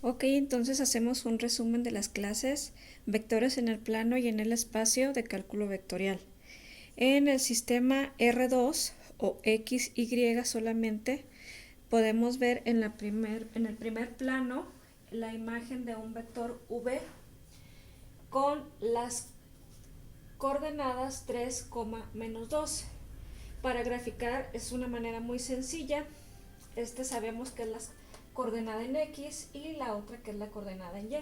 Ok, entonces hacemos un resumen de las clases, vectores en el plano y en el espacio de cálculo vectorial. En el sistema R2 o XY solamente podemos ver en el primer plano la imagen de un vector V con las coordenadas 3, menos 2. Para graficar es una manera muy sencilla. Sabemos que es la coordenada en X y la otra que es la coordenada en Y.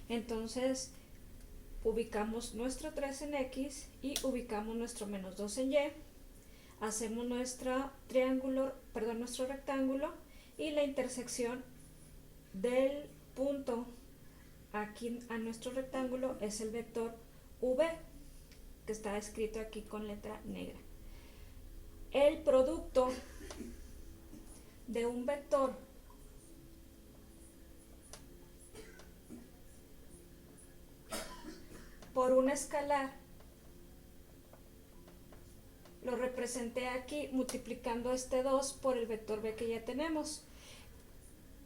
Entonces ubicamos nuestro 3 en X y ubicamos nuestro menos 2 en Y. Hacemos nuestro rectángulo y la intersección del punto aquí a nuestro rectángulo es el vector V, que está escrito aquí con letra negra. El producto de un vector por un escalar lo representé aquí multiplicando este 2 por el vector B que ya tenemos.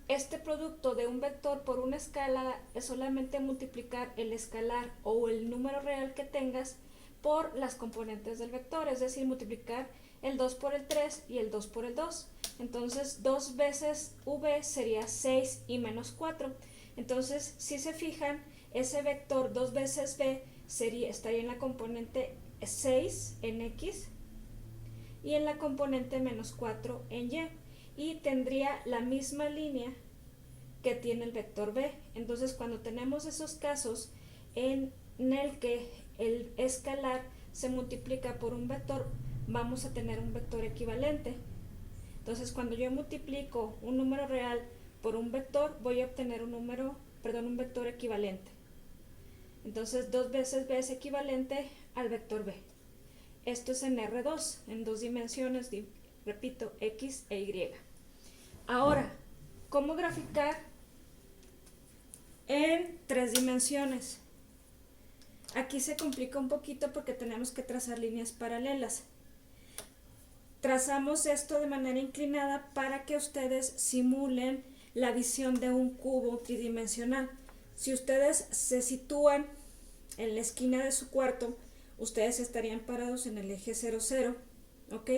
Este producto de un vector por una escala es solamente multiplicar el escalar o el número real que tengas por las componentes del vector, es decir, multiplicar el 2 por el 3 y el 2 por el 2. Entonces 2 veces V sería 6 y menos 4. Entonces, si se fijan, ese vector 2 veces B estaría en la componente 6 en X y en la componente menos 4 en Y, y tendría la misma línea que tiene el vector B. Entonces, cuando tenemos esos casos en el que el escalar se multiplica por un vector, vamos a tener un vector equivalente. Entonces, cuando yo multiplico un número real por un vector, voy a obtener un vector equivalente. Entonces, 2 veces B es equivalente al vector B. Esto es en R2, en dos dimensiones, repito, X e Y. Ahora, ¿cómo graficar en 3 dimensiones? Aquí se complica un poquito porque tenemos que trazar líneas paralelas. Trazamos esto de manera inclinada para que ustedes simulen la visión de un cubo tridimensional. Si ustedes se sitúan en la esquina de su cuarto, ustedes estarían parados en el eje 0, 0, ¿ok?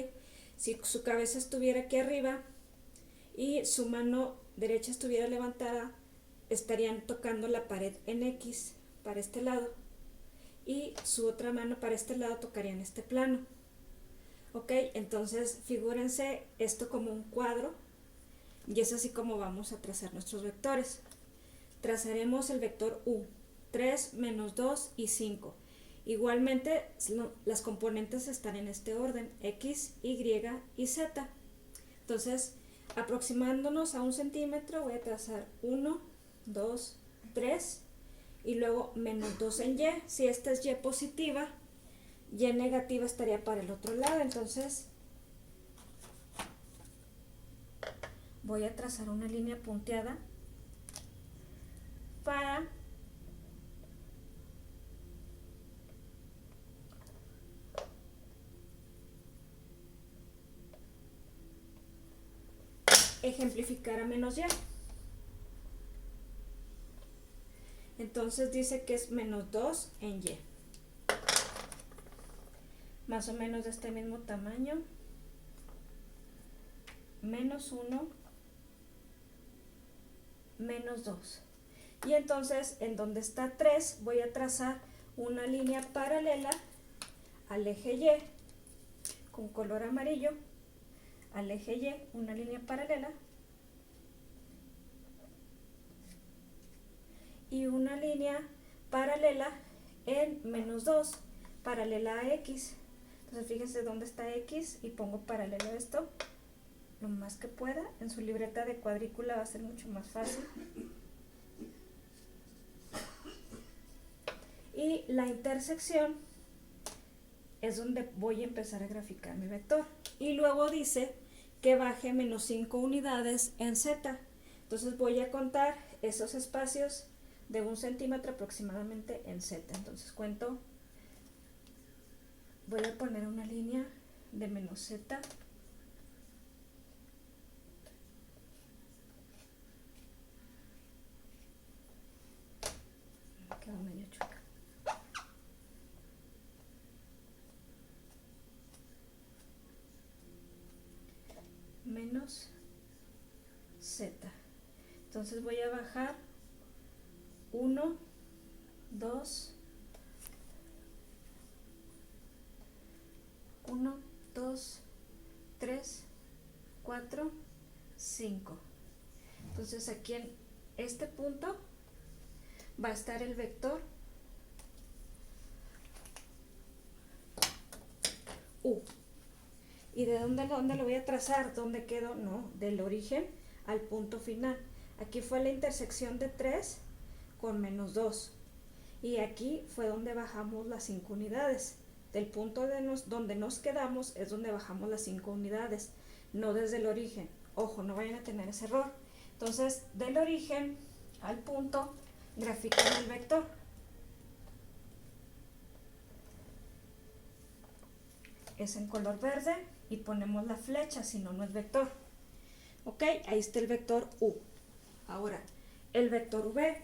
Si su cabeza estuviera aquí arriba y su mano derecha estuviera levantada, estarían tocando la pared en X para este lado y su otra mano para este lado tocaría en este plano. Ok, entonces figúrense esto como un cuadro y es así como vamos a trazar nuestros vectores. Trazaremos el vector U, 3, menos 2 y 5. Igualmente las componentes están en este orden, X, Y y Z. Entonces, aproximándonos a 1 centímetro, voy a trazar 1, 2, 3 y luego menos 2 en Y. Si esta es Y positiva, Y negativa estaría para el otro lado. Entonces voy a trazar una línea punteada para ejemplificar a menos Y. Entonces dice que es menos 2 en Y. Más o menos de este mismo tamaño. Menos 1, menos 2. Y entonces en donde está 3 voy a trazar una línea paralela al eje Y con color amarillo. Al eje Y una línea paralela y una línea paralela en menos 2, paralela a X. Entonces fíjense dónde está X y pongo paralelo a esto lo más que pueda. En su libreta de cuadrícula va a ser mucho más fácil. Y la intersección es donde voy a empezar a graficar mi vector. Y luego dice que baje menos 5 unidades en Z. Entonces voy a contar esos espacios de 1 centímetro aproximadamente en Z. Entonces cuento, voy a poner una línea de menos Z, quedó medio chueca. Menos z. Entonces voy a bajar 1, 2, 1, 2, 3, 4, 5. Entonces aquí en este punto va a estar el vector U. ¿Y de dónde lo voy a trazar? ¿Dónde quedó? No, del origen al punto final. Aquí fue la intersección de 3 con menos 2. Y aquí fue donde bajamos las 5 unidades. Del punto donde nos quedamos es donde bajamos las 5 unidades, no desde el origen. Ojo, no vayan a tener ese error. Entonces, del origen al punto, grafican el vector. Es en color verde y ponemos la flecha, si no, no es vector. Ok, ahí está el vector U. Ahora, el vector V.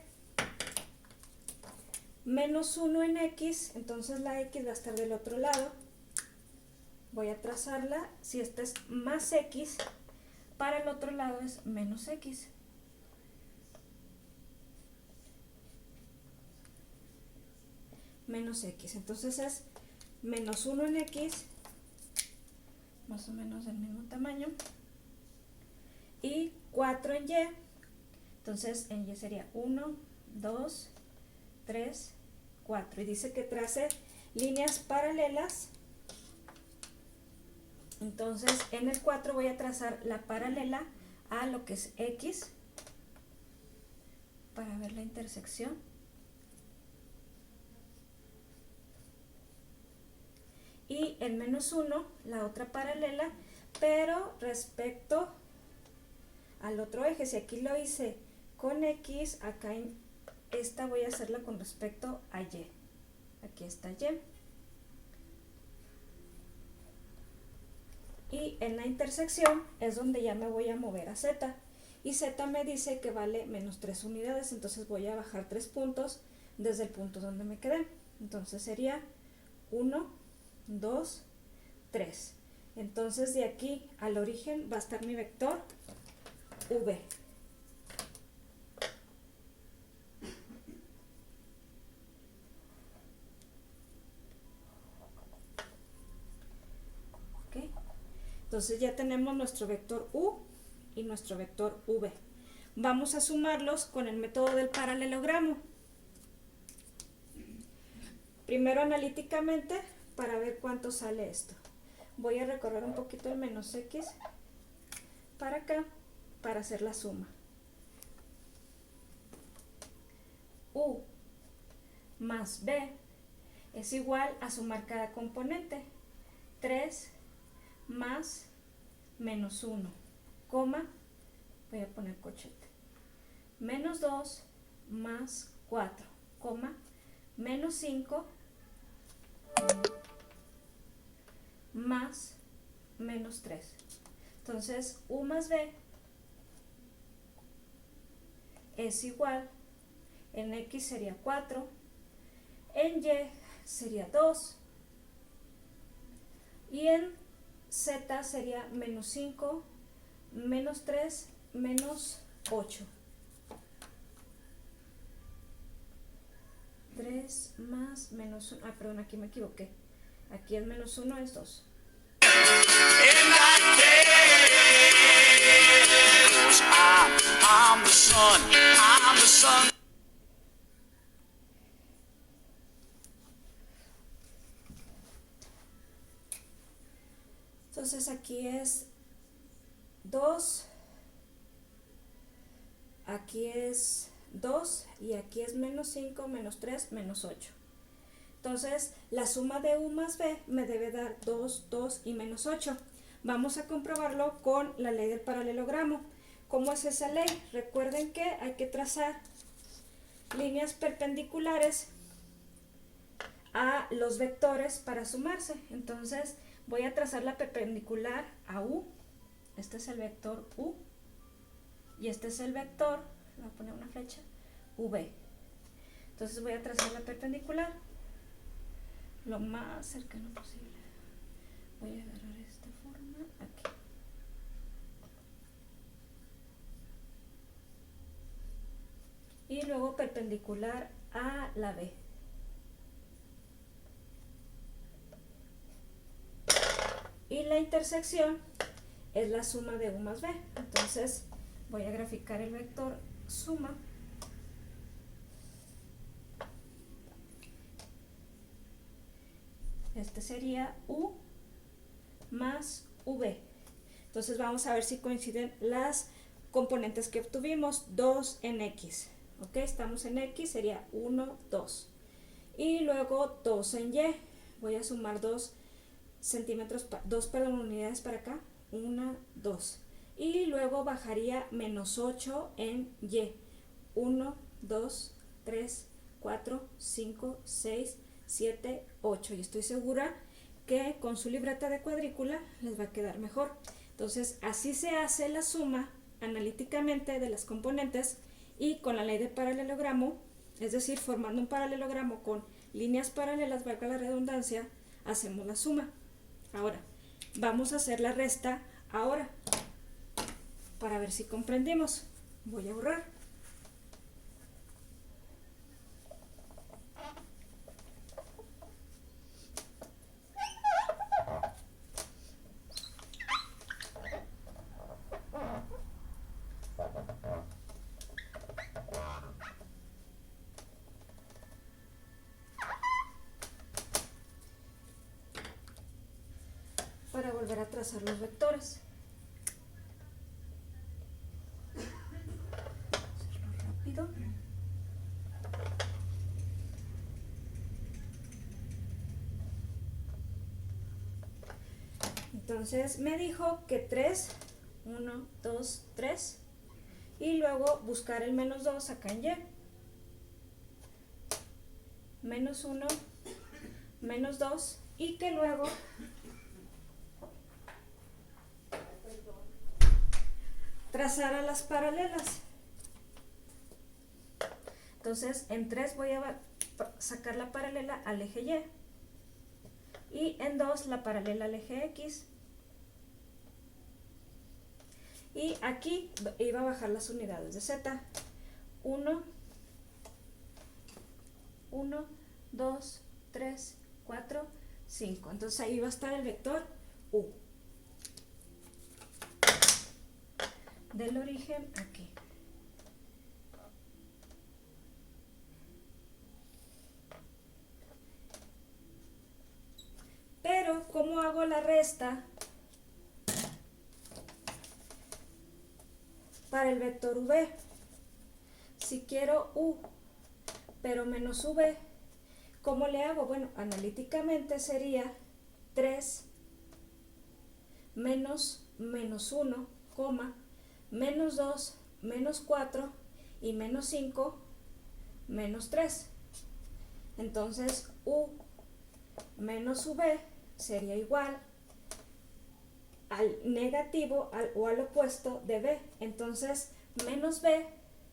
Menos 1 en X, entonces la X va a estar del otro lado. Voy a trazarla. Si esta es más X, para el otro lado es menos X. Menos X. Entonces es menos 1 en X, más o menos del mismo tamaño, y 4 en Y. Entonces en Y sería 1, 2, 3, 4. Y dice que trace líneas paralelas. Entonces en el 4 voy a trazar la paralela a lo que es X para ver la intersección. Y en menos 1 la otra paralela, pero respecto al otro eje. Si aquí lo hice con X, acá en esta voy a hacerla con respecto a Y. Aquí está Y. Y en la intersección es donde ya me voy a mover a Z. Y Z me dice que vale menos 3 unidades, entonces voy a bajar 3 puntos desde el punto donde me quedé. Entonces sería 1, 2, 3. Entonces de aquí al origen va a estar mi vector V. ¿Okay? Entonces ya tenemos nuestro vector U y nuestro vector V. Vamos a sumarlos con el método del paralelogramo. Primero analíticamente para ver cuánto sale esto. Voy a recorrer un poquito el menos X para acá para hacer la suma. U más B es igual a sumar cada componente. 3 más menos 1, coma, voy a poner cochete, menos 2 más 4, coma, menos 5 más menos 3. Entonces U más B es igual, en X sería 4, en Y sería 2 y en Z sería menos 5, menos 3, menos 8. 3 más menos 1, perdón, aquí me equivoqué. Aquí el menos 1 es 2. I'm the sun, I'm the sun. Entonces aquí es 2, aquí es 2 y aquí es menos 5, menos 3, menos 8. Entonces la suma de U más B me debe dar 2, 2 y menos 8. Vamos a comprobarlo con la ley del paralelogramo. ¿Cómo es esa ley? Recuerden que hay que trazar líneas perpendiculares a los vectores para sumarse. Entonces voy a trazar la perpendicular a U. Este es el vector U y este es el vector, voy a poner una flecha, V. Entonces voy a trazar la perpendicular lo más cercano posible. Voy a agarrar esta forma aquí. Y luego perpendicular a la B. Y la intersección es la suma de U más B. Entonces voy a graficar el vector suma. Este sería U más V. Entonces vamos a ver si coinciden las componentes que obtuvimos. 2 en X. Ok, estamos en X, sería 1, 2. Y luego 2 en Y. Voy a sumar 2 centímetros, 2 unidades para acá. 1, 2. Y luego bajaría menos 8 en Y. 1, 2, 3, 4, 5, 6, 7, 8. Y estoy segura que con su libreta de cuadrícula les va a quedar mejor. Entonces, así se hace la suma analíticamente de las componentes y con la ley de paralelogramo, es decir, formando un paralelogramo con líneas paralelas, valga la redundancia, hacemos la suma. Ahora, vamos a hacer la resta ahora para ver si comprendimos. Voy a borrar. Para volver a trazar los vectores. Hacerlo rápido. Entonces me dijo que 3, 1, 2, 3, y luego buscar el menos 2 acá en Y. Menos 1, menos 2, y que luego trazar a las paralelas. Entonces en 3 voy a sacar la paralela al eje Y y en 2 la paralela al eje X. Y aquí iba a bajar las unidades de Z. 1, 1, 2, 3, 4, 5. Entonces ahí va a estar el vector U. Del origen aquí. Pero, ¿cómo hago la resta para el vector V? Si quiero U, pero menos V, ¿cómo le hago? Bueno, analíticamente sería 3 menos 1, menos 2, menos 4 y menos 5, menos 3. Entonces, U menos V sería igual al negativo o al opuesto de B. Entonces, menos B,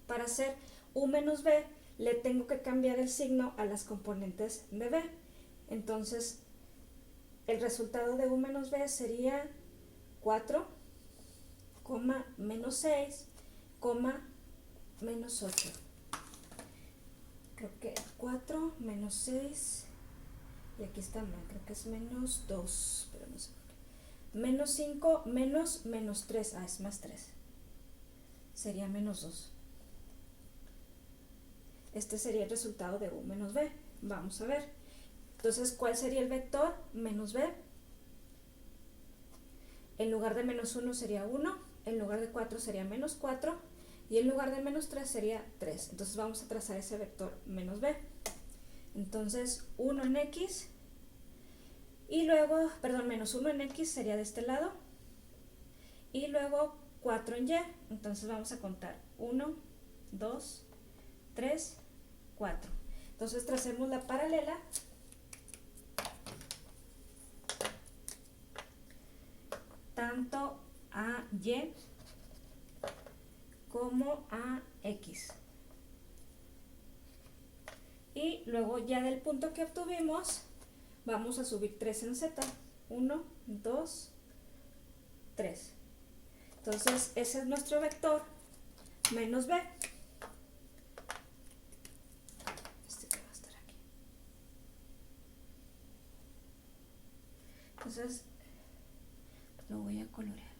para hacer U menos B, le tengo que cambiar el signo a las componentes de B. Entonces, el resultado de U menos B sería 4, menos 6, menos 8. Creo que 4 menos 6, y aquí está mal, creo que es menos 2, pero no sé por qué. Menos 5, menos 3, es más 3. Sería menos 2. Este sería el resultado de U menos B. Vamos a ver. Entonces, ¿cuál sería el vector? Menos B. En lugar de menos 1 sería 1, en lugar de 4 sería menos 4, y en lugar de menos 3 sería 3. Entonces vamos a trazar ese vector menos B. Entonces 1 en X, y luego, perdón, menos 1 en X sería de este lado, y luego 4 en Y. Entonces vamos a contar 1, 2, 3, 4. Entonces tracemos la paralela. Tanto a Y como a X. y luego ya del punto que obtuvimos vamos a subir 3 en z. 1, 2, 3. Entonces ese es nuestro vector menos b. Este que va a estar aquí. Entonces lo voy a colorear.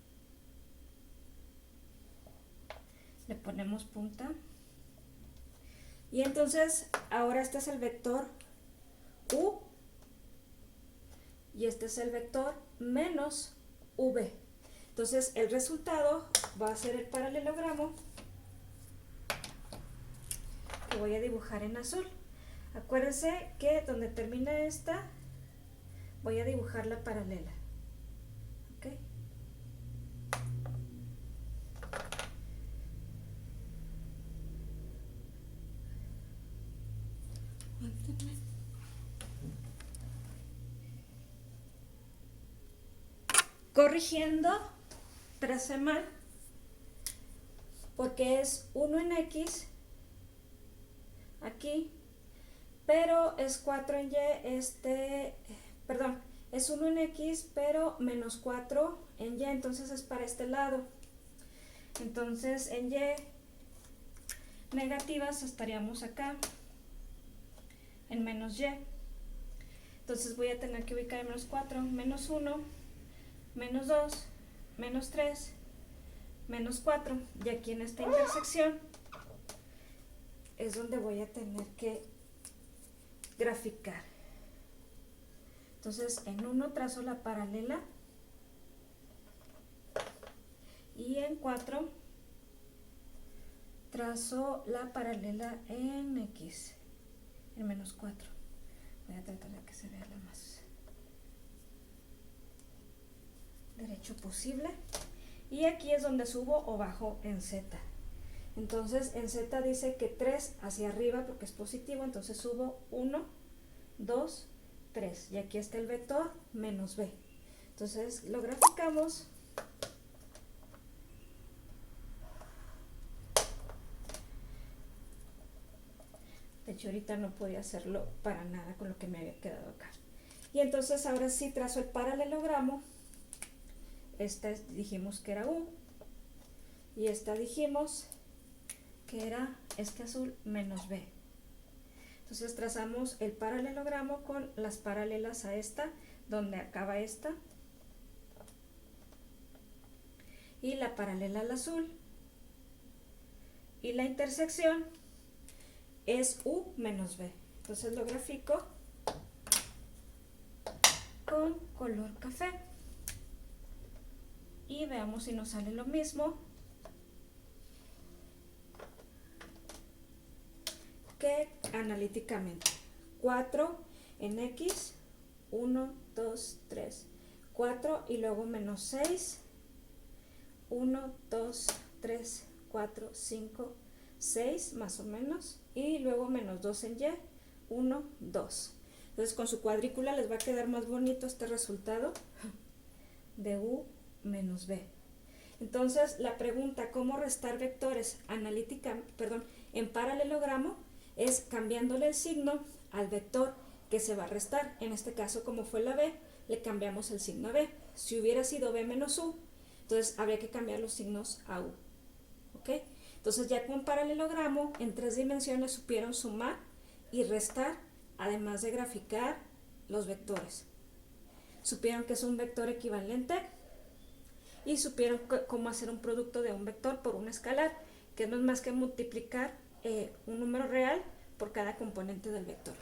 Le ponemos punta. Y entonces ahora este es el vector u y este es el vector menos v. Entonces el resultado va a ser el paralelogramo que voy a dibujar en azul. Acuérdense que donde termina esta voy a dibujar la paralela. ¿Ok? Corrigiendo, tracé mal porque es 1 en x aquí, pero es 4 en y, perdón, es 1 en x, pero menos 4 en y, entonces es para este lado. Entonces en y negativas estaríamos acá, en menos y. Entonces voy a tener que ubicar en menos 4, menos 1, menos 2, menos 3, menos 4. Y aquí en esta intersección es donde voy a tener que graficar. Entonces en 1 trazo la paralela y en 4 trazo la paralela en x, en menos 4. Voy a tratar de que se vea lo más derecho posible. Y aquí es donde subo o bajo en z. Entonces en z dice que 3 hacia arriba porque es positivo, entonces subo 1, 2, 3. Y aquí está el vector menos b. Entonces lo graficamos. De hecho ahorita no podía hacerlo para nada con lo que me había quedado acá. Y entonces ahora sí trazo el paralelogramo. Esta dijimos que era u y esta dijimos que era este azul menos b. Entonces trazamos el paralelogramo con las paralelas a esta, donde acaba esta, y la paralela al azul, y la intersección es u menos b. Entonces lo grafico con color café y veamos si nos sale lo mismo que analíticamente. 4 en x, 1, 2, 3, 4 y luego menos 6, 1, 2, 3, 4, 5, 6 más o menos, y luego menos 2 en y, 1, 2. Entonces con su cuadrícula les va a quedar más bonito este resultado de u menos b. Entonces la pregunta cómo restar vectores en paralelogramo es cambiándole el signo al vector que se va a restar. En este caso, como fue la b, le cambiamos el signo a b. Si hubiera sido b menos u, entonces habría que cambiar los signos a u. ¿Ok? Entonces ya con paralelogramo en 3 dimensiones supieron sumar y restar, además de graficar los vectores. Supieron que es un vector equivalente y supieron cómo hacer un producto de un vector por un escalar, que no es más que multiplicar un número real por cada componente del vector.